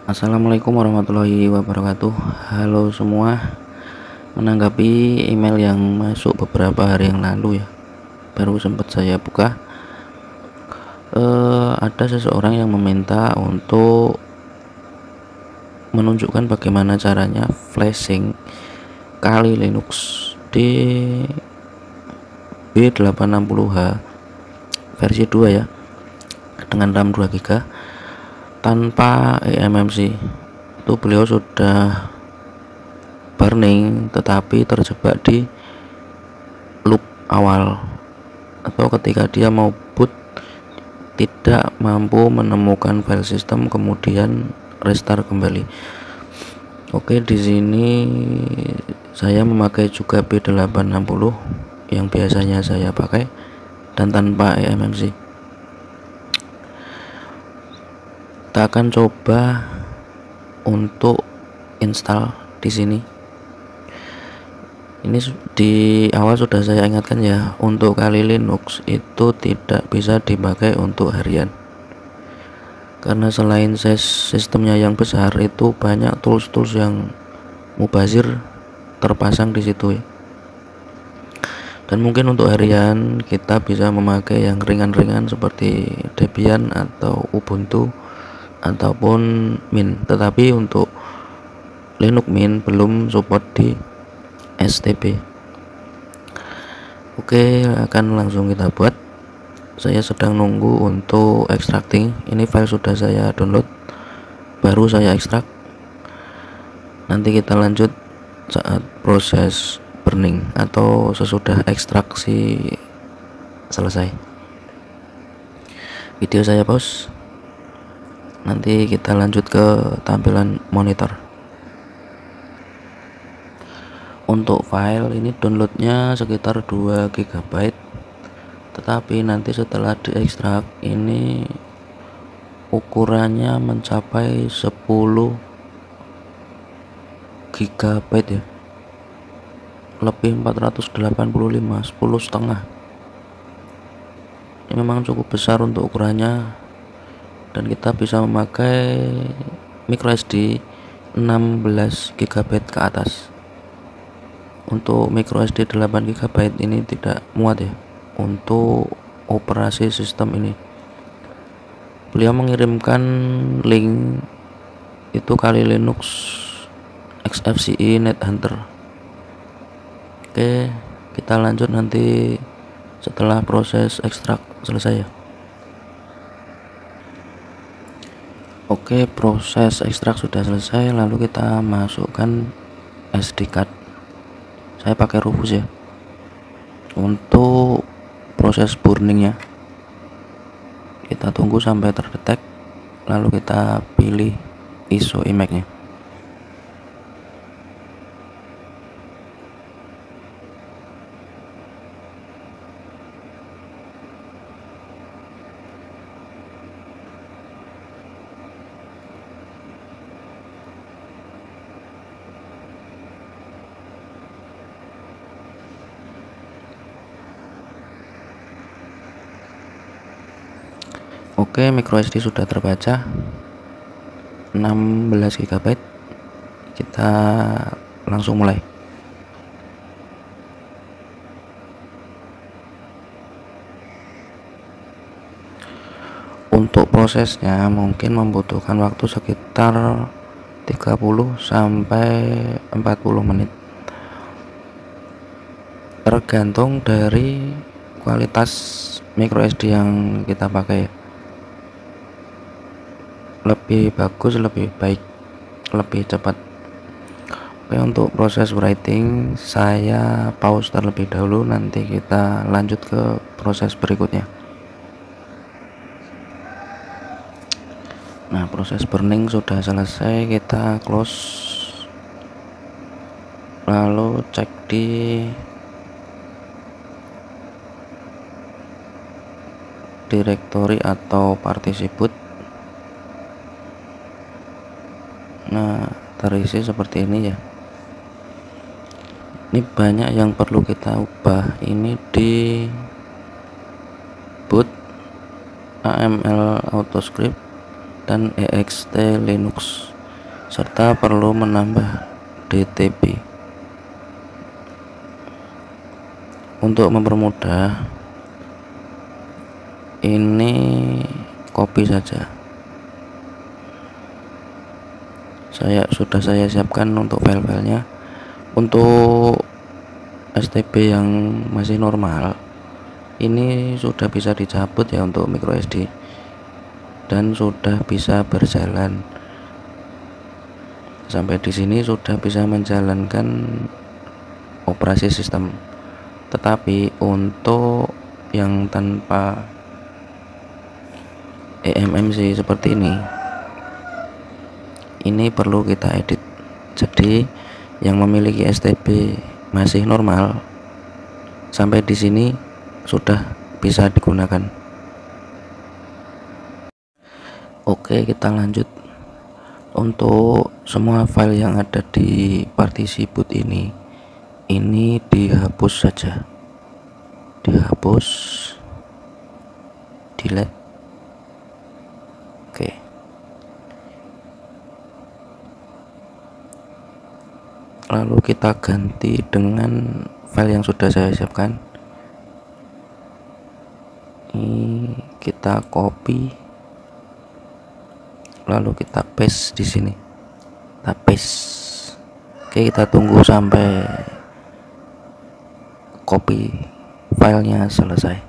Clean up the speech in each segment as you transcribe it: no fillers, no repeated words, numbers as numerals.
Assalamualaikum warahmatullahi wabarakatuh. Halo semua. Menanggapi email yang masuk beberapa hari yang lalu ya, baru sempat saya buka. Ada seseorang yang meminta untuk menunjukkan bagaimana caranya flashing Kali Linux di B860H versi 2 ya, dengan RAM 2 GB tanpa eMMC. Itu beliau sudah burning tetapi terjebak di loop awal, atau ketika dia mau boot tidak mampu menemukan file system, kemudian restart kembali. Oke, di sini saya memakai juga B860 yang biasanya saya pakai dan tanpa eMMC. Kita akan coba untuk install di sini. Ini di awal sudah saya ingatkan ya, untuk Kali Linux itu tidak bisa dipakai untuk harian, karena selain sistemnya yang besar, itu banyak tools-tools yang mubazir terpasang di situ ya. Dan mungkin untuk harian kita bisa memakai yang ringan-ringan seperti Debian atau Ubuntu ataupun Mint, tetapi untuk Linux Mint belum support di STB. Oke, akan langsung kita buat. Saya sedang nunggu untuk extracting. Ini file sudah saya download, baru saya ekstrak. Nanti kita lanjut saat proses burning atau sesudah ekstraksi selesai. Video saya pause, nanti kita lanjut ke tampilan monitor. Untuk file ini downloadnya sekitar 2 GB, tetapi nanti setelah diekstrak ini ukurannya mencapai 10 GB ya, lebih 485, 10,5. Ini memang cukup besar untuk ukurannya, dan kita bisa memakai microSD 16 GB ke atas. Untuk microSD 8 GB ini tidak muat ya untuk operasi sistem ini. Beliau mengirimkan link itu Kali Linux XFCE NetHunter. Oke, kita lanjut nanti setelah proses ekstrak selesai ya. Oke, proses ekstrak sudah selesai, lalu kita masukkan SD card. Saya pakai Rufus ya. Untuk proses burningnya kita tunggu sampai terdetek, lalu kita pilih ISO image nya. Oke, microSD sudah terbaca 16 GB. Kita langsung mulai. Untuk prosesnya mungkin membutuhkan waktu sekitar 30 sampai 40 menit, tergantung dari kualitas microSD yang kita pakai. Lebih bagus, lebih baik, lebih cepat. Oke, untuk proses writing saya pause terlebih dahulu, nanti kita lanjut ke proses berikutnya. Nah, proses burning sudah selesai, kita close, lalu cek di directory atau partisi boot. Nah, terisi seperti ini ya. Ini banyak yang perlu kita ubah. Ini di boot, AML autoscript, dan ext linux. serta perlu menambah DTP. Untuk mempermudah, ini copy saja. Sudah saya siapkan untuk file-filenya. Untuk STB yang masih normal, ini sudah bisa dicabut ya untuk micro SD, dan sudah bisa berjalan. Sampai di sini sudah bisa menjalankan operasi sistem. Tetapi untuk yang tanpa eMMC seperti ini perlu kita edit. Jadi yang memiliki STB masih normal, sampai di sini sudah bisa digunakan. Oke, kita lanjut. Untuk semua file yang ada di partisi boot ini dihapus saja, dihapus, delete. Oke, lalu kita ganti dengan file yang sudah saya siapkan. Ini kita copy, lalu kita paste di sini. Kita paste. Oke, kita tunggu sampai copy filenya selesai.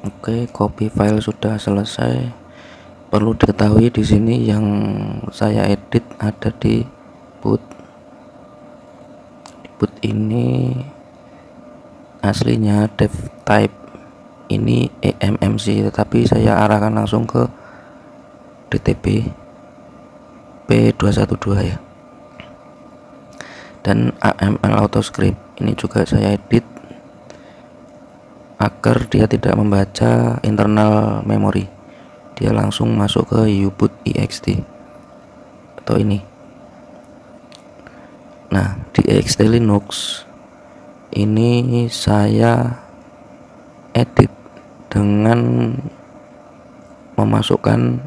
Oke, copy file sudah selesai. Perlu diketahui di sini yang saya edit ada di boot. Di boot ini aslinya dev type ini eMMC, tetapi saya arahkan langsung ke DTP P212 ya. Dan AML autoscript ini juga saya edit agar dia tidak membaca internal memori, dia langsung masuk ke uboot ext atau ini. Nah, di ext Linux ini saya edit dengan memasukkan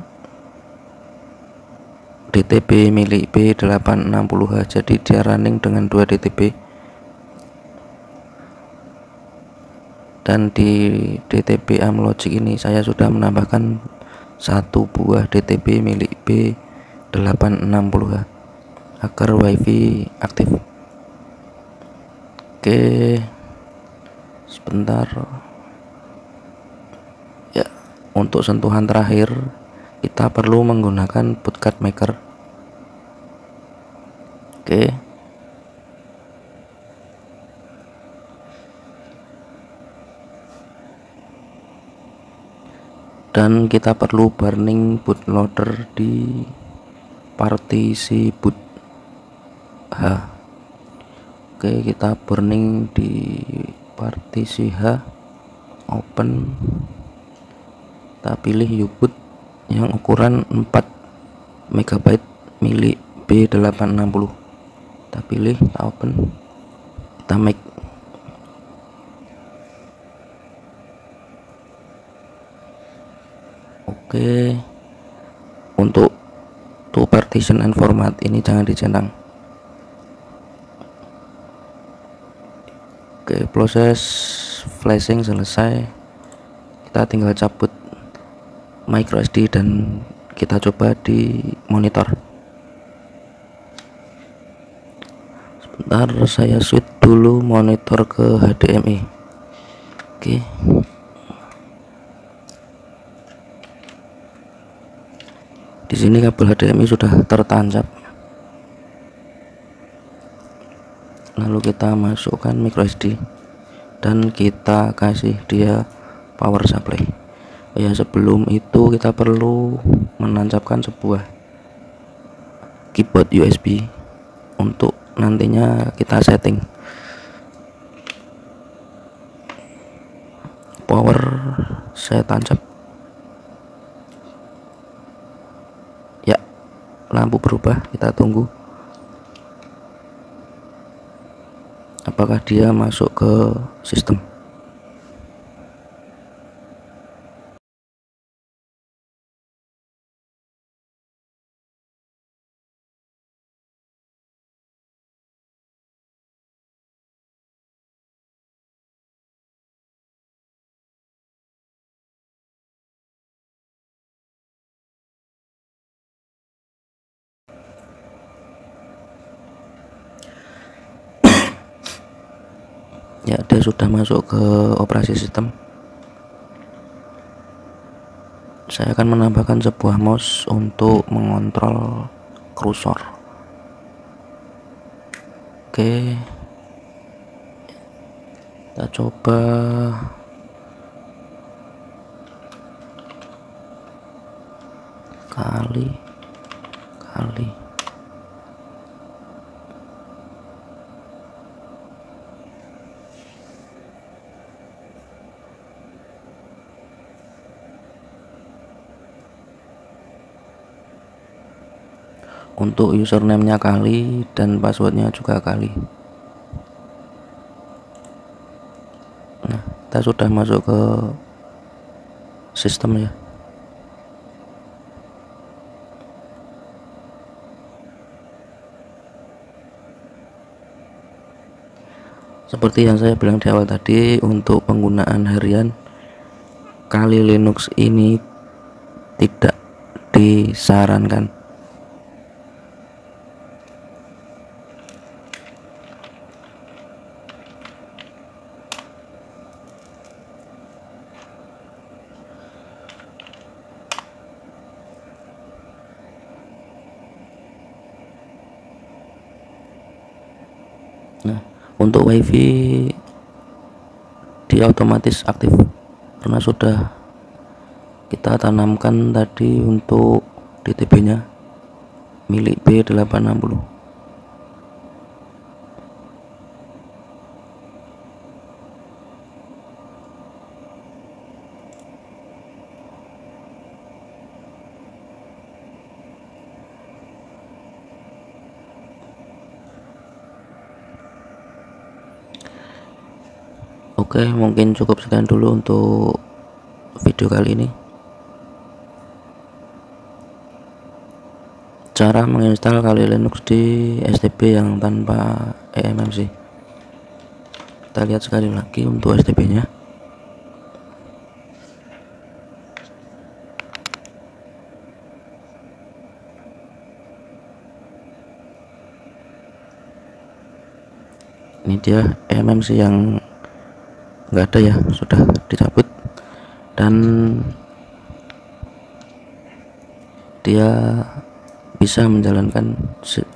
DTP milik B860H, jadi dia running dengan 2 DTP. Dan di DTP amlogic ini saya sudah menambahkan 1 buah DTP milik B860H agar wifi aktif. Oke, sebentar ya. Untuk sentuhan terakhir kita perlu menggunakan bootcut maker. Oke, dan kita perlu burning bootloader di partisi boot H. Oke, kita burning di partisi H, open, kita pilih uboot yang ukuran 4 MB milik B860, kita pilih, kita open, kita make. Oke, untuk to partition and format ini jangan dicentang. Oke, proses flashing selesai. Kita tinggal cabut micro SD dan kita coba di monitor. Sebentar, saya switch dulu monitor ke HDMI. Oke, Di sini kabel HDMI sudah tertancap. Lalu kita masukkan micro SD dan kita kasih dia power supply. Ya, sebelum itu kita perlu menancapkan sebuah keyboard USB untuk nantinya kita setting. Power saya tancap. Ya, lampu berubah, kita tunggu apakah dia masuk ke sistem. Ya, dia sudah masuk ke operasi sistem. Saya akan menambahkan sebuah mouse untuk mengontrol kursor. Oke, kita coba. Kali untuk username-nya kali dan passwordnya juga kali. Nah, kita sudah masuk ke sistem ya. Seperti yang saya bilang di awal tadi, untuk penggunaan harian Kali Linux ini tidak disarankan. Nah, untuk WiFi dia otomatis aktif karena sudah kita tanamkan tadi untuk DTB-nya milik B860. Oke, mungkin cukup sekian dulu untuk video kali ini. Cara menginstal Kali Linux di STB yang tanpa eMMC. Kita lihat sekali lagi untuk STB-nya. Ini dia eMMC yang nggak ada ya, sudah dicabut, dan dia bisa menjalankan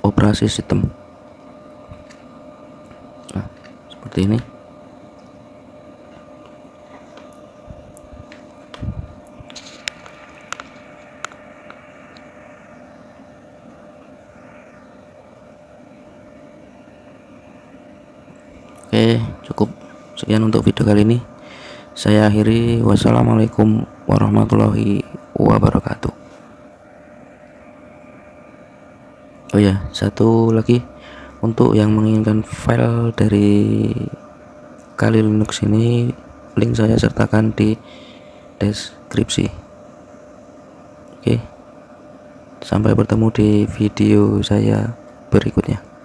operasi sistem. Nah, seperti ini. Oke, cukup sekian untuk video kali ini. Saya akhiri. Wassalamualaikum warahmatullahi wabarakatuh. Oh ya, satu lagi, untuk yang menginginkan file dari Kali Linux ini, link saya sertakan di deskripsi. Oke, sampai bertemu di video saya berikutnya.